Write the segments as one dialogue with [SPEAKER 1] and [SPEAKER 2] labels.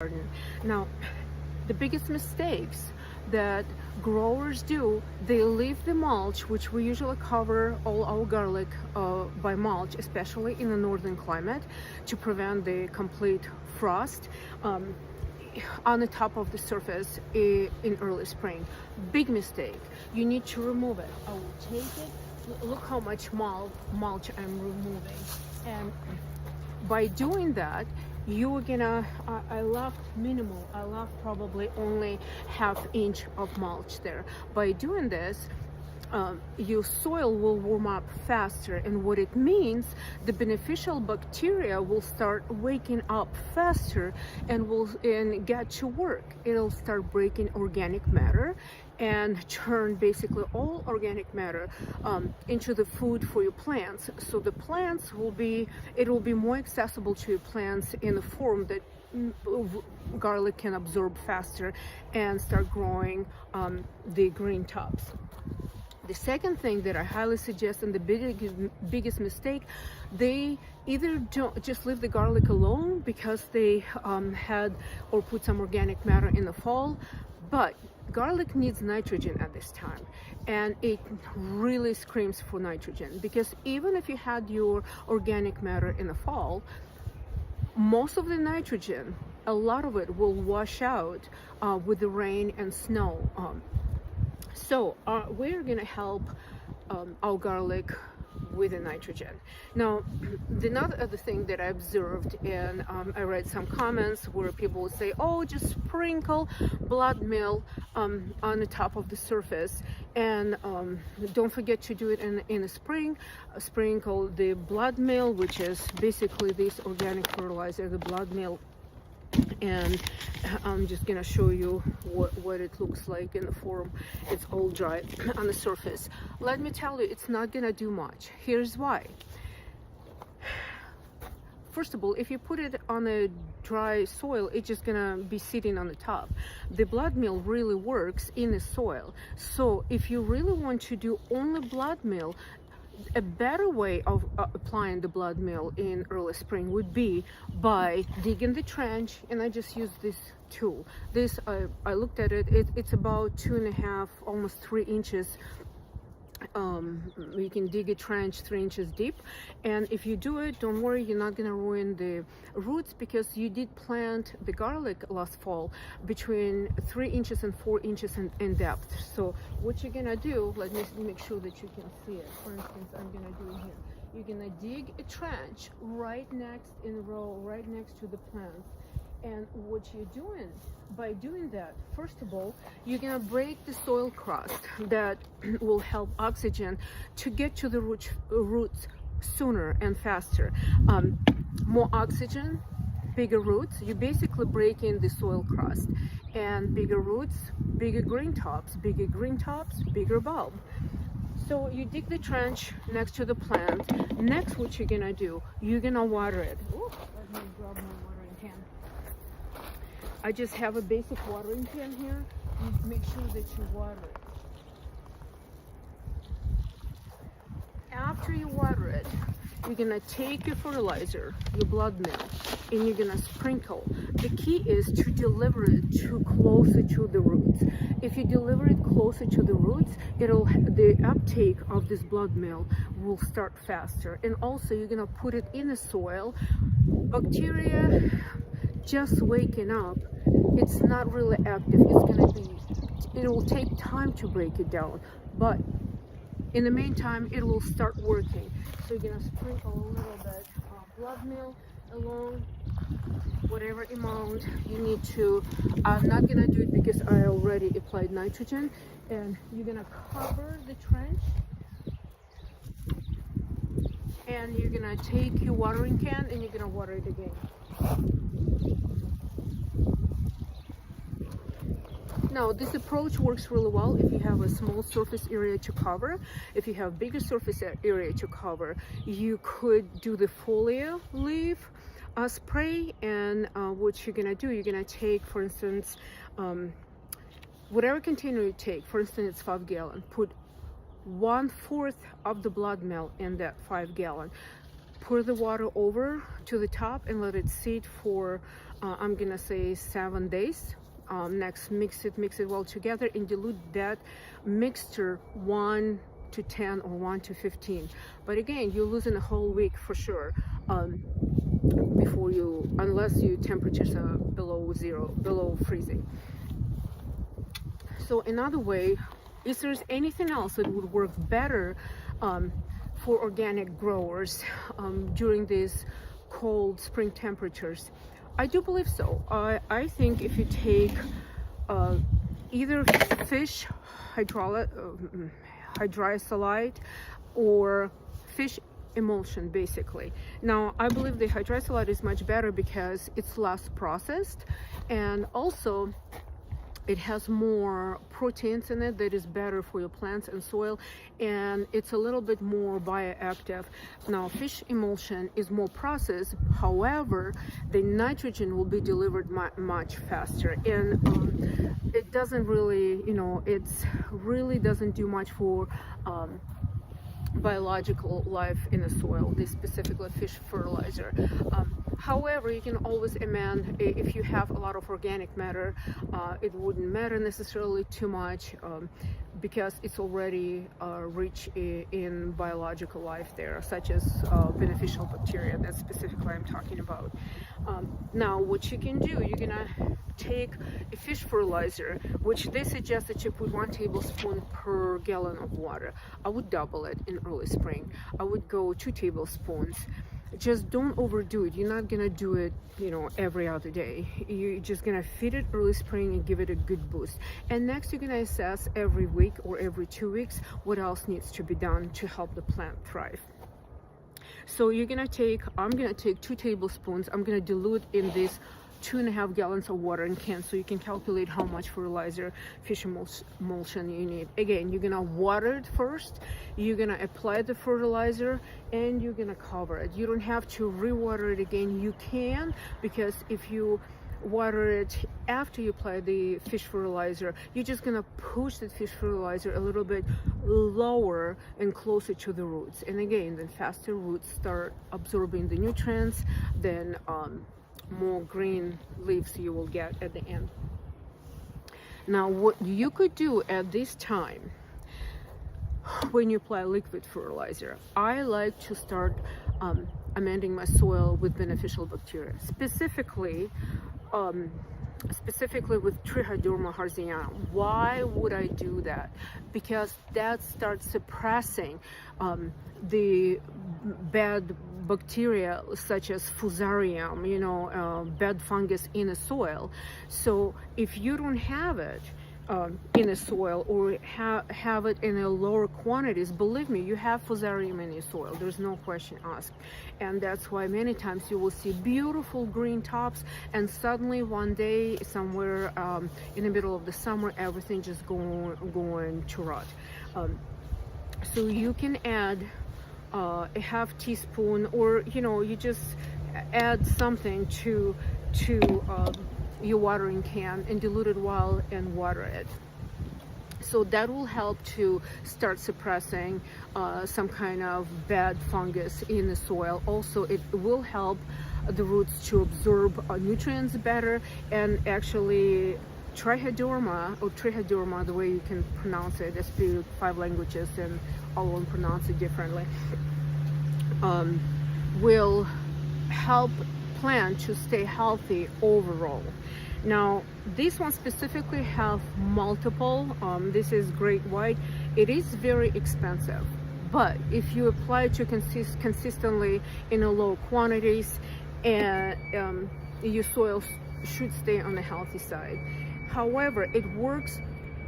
[SPEAKER 1] garden. Now, the biggest mistakes that growers do, they leave the mulch, which we usually cover all our garlic by mulch, especially in the northern climate, to prevent the complete frost on the top of the surface in early spring. Big mistake. You need to remove it. I will take it. Look how much mulch I'm removing. And by doing that, you're gonna, I left minimal, I left probably only ½ inch of mulch there. By doing this, your soil will warm up faster, and what it means, the beneficial bacteria will start waking up faster and get to work. It'll start breaking organic matter and turn basically all organic matter into the food for your plants. So the plants it will be more accessible to your plants in a form that garlic can absorb faster and start growing the green tops. The second thing that I highly suggest, and the biggest mistake, they either don't just leave the garlic alone because they had or put some organic matter in the fall, but garlic needs nitrogen at this time, and it really screams for nitrogen, because even if you had your organic matter in the fall, most of the nitrogen, a lot of it will wash out with the rain and snow. So we're gonna help our garlic with the nitrogen. Now, another other thing that I observed, and I read some comments where people would say, oh, just sprinkle blood meal on the top of the surface, and don't forget to do it in the spring. Sprinkle the blood meal, which is basically this organic fertilizer, the blood meal. And I'm just gonna show you what it looks like in the form. It's all dry on the surface. Let me tell you, it's not gonna do much. Here's why. First of all, if you put it on a dry soil, it's just gonna be sitting on the top. The blood meal really works in the soil. So if you really want to do only blood meal, a better way of applying the blood meal in early spring would be by digging the trench. And I just used this tool. This I looked at it. It's about 2.5, almost 3 inches. You can dig a trench 3 inches deep, and if you do it, don't worry, you're not gonna ruin the roots, because you did plant the garlic last fall between 3 inches and 4 inches in depth. So what you're gonna do, let me make sure that you can see it. For instance, I'm gonna do it here. You're gonna dig a trench right next in a row, right next to the plants. And what you're doing by doing that, first of all, you're gonna break the soil crust that will help oxygen to get to the roots sooner and faster. More oxygen, bigger roots. You basically break in the soil crust, and bigger roots, bigger green tops, bigger bulb. So you dig the trench next to the plant. Next, what you're gonna do, you're gonna water it. Ooh, let me grab my watering can. I just have a basic watering can here. You make sure that you water it. After you water it, you're gonna take your fertilizer, your blood meal, and you're gonna sprinkle. The key is to deliver it closer to the roots. If you deliver it closer to the roots, the uptake of this blood meal will start faster. And also, you're gonna put it in the soil. Bacteria just waking up, it's not really active. It will take time to break it down, but in the meantime, it will start working. So you're gonna sprinkle a little bit of blood meal along whatever amount you need to. I'm not gonna do it because I already applied nitrogen. And you're gonna cover the trench, and you're gonna take your watering can and you're gonna water it again. Now, this approach works really well if you have a small surface area to cover. If you have bigger surface area to cover, you could do the foliar leaf spray. And what you're gonna do, you're gonna take, for instance, whatever container you take, for instance, it's 5 gallon, put 1/4 of the blood meal in that 5 gallon. Pour the water over to the top and let it sit for I'm gonna say 7 days. Next, mix it well together and dilute that mixture 1 to 10 or 1 to 15. But again, you're losing a whole week for sure, before you, unless your temperatures are below zero, below freezing. So another way, is there's anything else that would work better for organic growers during these cold spring temperatures? I do believe so. I think if you take either fish hydrolyzed or fish emulsion, basically. Now, I believe the hydrolyzed is much better because it's less processed, and also it has more proteins in it that is better for your plants and soil, and it's a little bit more bioactive. Now, fish emulsion is more processed, however, the nitrogen will be delivered much faster, and it doesn't really, it's really doesn't do much for biological life in the soil, this specifically fish fertilizer. However, you can always amend. If you have a lot of organic matter, it wouldn't matter necessarily too much, because it's already rich in biological life there, such as beneficial bacteria. That's specifically I'm talking about. Now, what you can do, you're gonna take a fish fertilizer, which they suggest that you put 1 tablespoon per gallon of water. I would double it in early spring. I would go 2 tablespoons. Just don't overdo it. You're not gonna do it, every other day. You're just gonna feed it early spring and give it a good boost. And next, you're gonna assess every week or every 2 weeks what else needs to be done to help the plant thrive. So I'm gonna take 2 tablespoons. I'm gonna dilute in this 2.5 gallons of water in cans, so you can calculate how much fertilizer, fish emulsion you need. Again, you're gonna water it first, you're gonna apply the fertilizer, and you're gonna cover it. You don't have to re-water it again. You can, because if you water it after you apply the fish fertilizer, you're just gonna push the fish fertilizer a little bit lower and closer to the roots. And again, the faster roots start absorbing the nutrients, then more green leaves you will get at the end. Now, what you could do at this time when you apply liquid fertilizer, I like to start amending my soil with beneficial bacteria, specifically with Trichoderma harzianum. Why would I do that? Because that starts suppressing the bad bacteria such as fusarium, bad fungus in the soil. So if you don't have it in the soil, or have it in a lower quantities, believe me, you have fusarium in your soil. There's no question asked. And that's why many times you will see beautiful green tops, and suddenly one day somewhere in the middle of the summer, everything just going to rot. So you can add a half teaspoon, or you just add something to your watering can and dilute it well and water it. So that will help to start suppressing some kind of bad fungus in the soil. Also, it will help the roots to absorb nutrients better, and actually Trichoderma, the way you can pronounce it, there's 5 languages and all of them pronounce it differently, will help plant to stay healthy overall. Now, this one specifically have multiple. This is Great White. It is very expensive, but if you apply it to consistently in a low quantities, and your soil should stay on the healthy side. However, it works.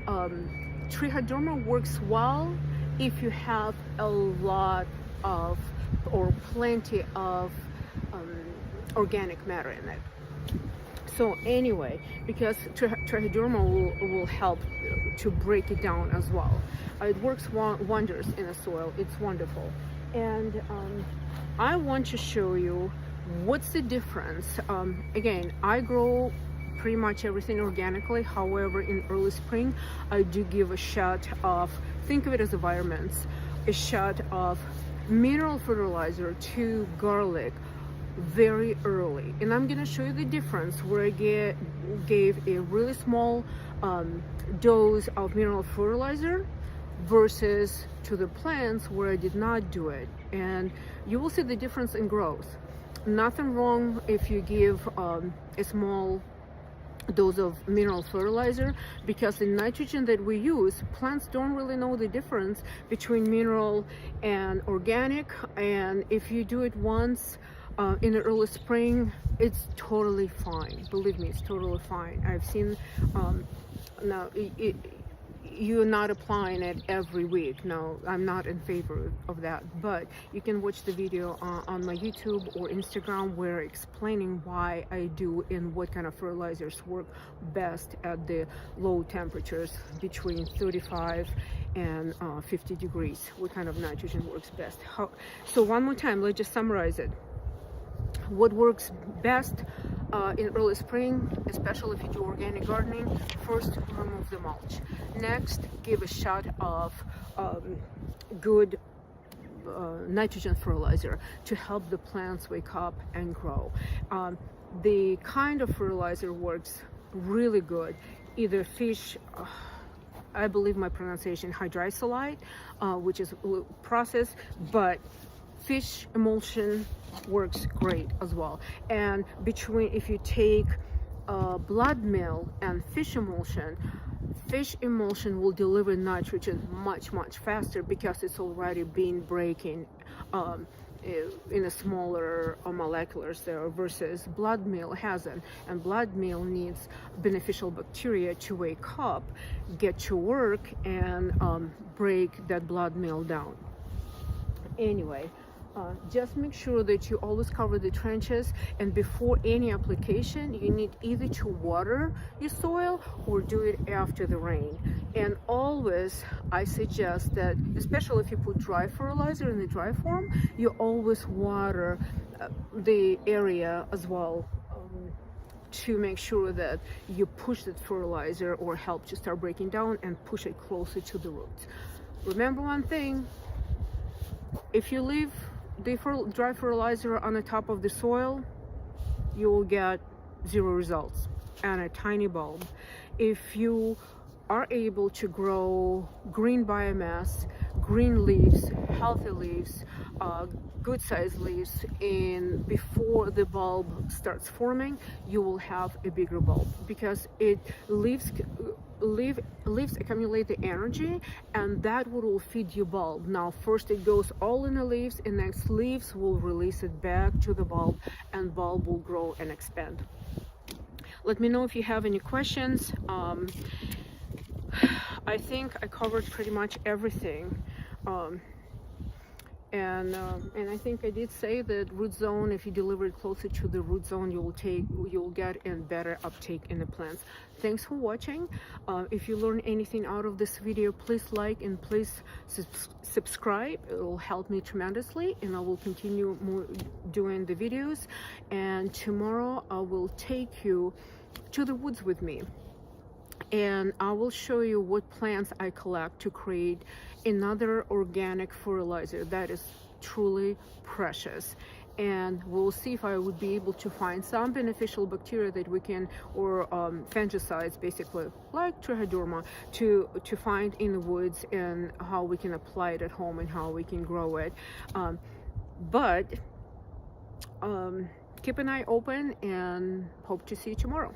[SPEAKER 1] Trichoderma works well if you have a lot of or plenty of organic matter in it. So anyway, because Trichoderma will help to break it down as well. It works wonders in the soil. It's wonderful. And I want to show you what's the difference. Again, I grow pretty much everything organically. However, in early spring, I do give a shot of, think of it as environments, a shot of mineral fertilizer to garlic very early. And I'm gonna show you the difference where I gave a really small dose of mineral fertilizer versus to the plants where I did not do it. And you will see the difference in growth. Nothing wrong if you give a small dose of mineral fertilizer, because the nitrogen that we use, plants don't really know the difference between mineral and organic. And if you do it once in the early spring, it's totally fine. Believe me, it's totally fine. I've seen now you're not applying it every week. No, I'm not in favor of that, but you can watch the video on my YouTube or Instagram where explaining why I do and what kind of fertilizers work best at the low temperatures between 35 and 50 degrees. What kind of nitrogen works best. So one more time, let's just summarize it. What works best in early spring, especially if you do organic gardening? First, remove the mulch. Next, give a shot of good nitrogen fertilizer to help the plants wake up and grow. The kind of fertilizer works really good. Either fish, I believe my pronunciation, hydrosolite, which is processed, but fish emulsion works great as well. And if you take blood meal and fish emulsion will deliver nitrogen much faster, because it's already been breaking in a smaller molecules there, versus blood meal hasn't. And blood meal needs beneficial bacteria to wake up, get to work, and break that blood meal down. Anyway, just make sure that you always cover the trenches, and before any application you need either to water your soil or do it after the rain. And always I suggest that, especially if you put dry fertilizer in the dry form, you always water the area as well, to make sure that you push that fertilizer or help to start breaking down and push it closer to the roots. Remember one thing: if you leave the dry fertilizer on the top of the soil, you will get zero results and a tiny bulb. If you are able to grow green biomass, green leaves, healthy leaves, good sized leaves, and before the bulb starts forming, you will have a bigger bulb, because leaves accumulate the energy, and that will feed your bulb. Now first it goes all in the leaves, and next leaves will release it back to the bulb, and bulb will grow and expand. Let me know if you have any questions. I think I covered pretty much everything. And I think I did say that root zone, if you deliver it closer to the root zone, you'll get a better uptake in the plants. Thanks for watching. If you learned anything out of this video, please like and please subscribe. It will help me tremendously, and I will continue doing the videos. And tomorrow I will take you to the woods with me, and I will show you what plants I collect to create another organic fertilizer that is truly precious. And we'll see if I would be able to find some beneficial bacteria that we can, or fungicides basically, like Trichoderma, to find in the woods, and how we can apply it at home and how we can grow it. But keep an eye open, and hope to see you tomorrow.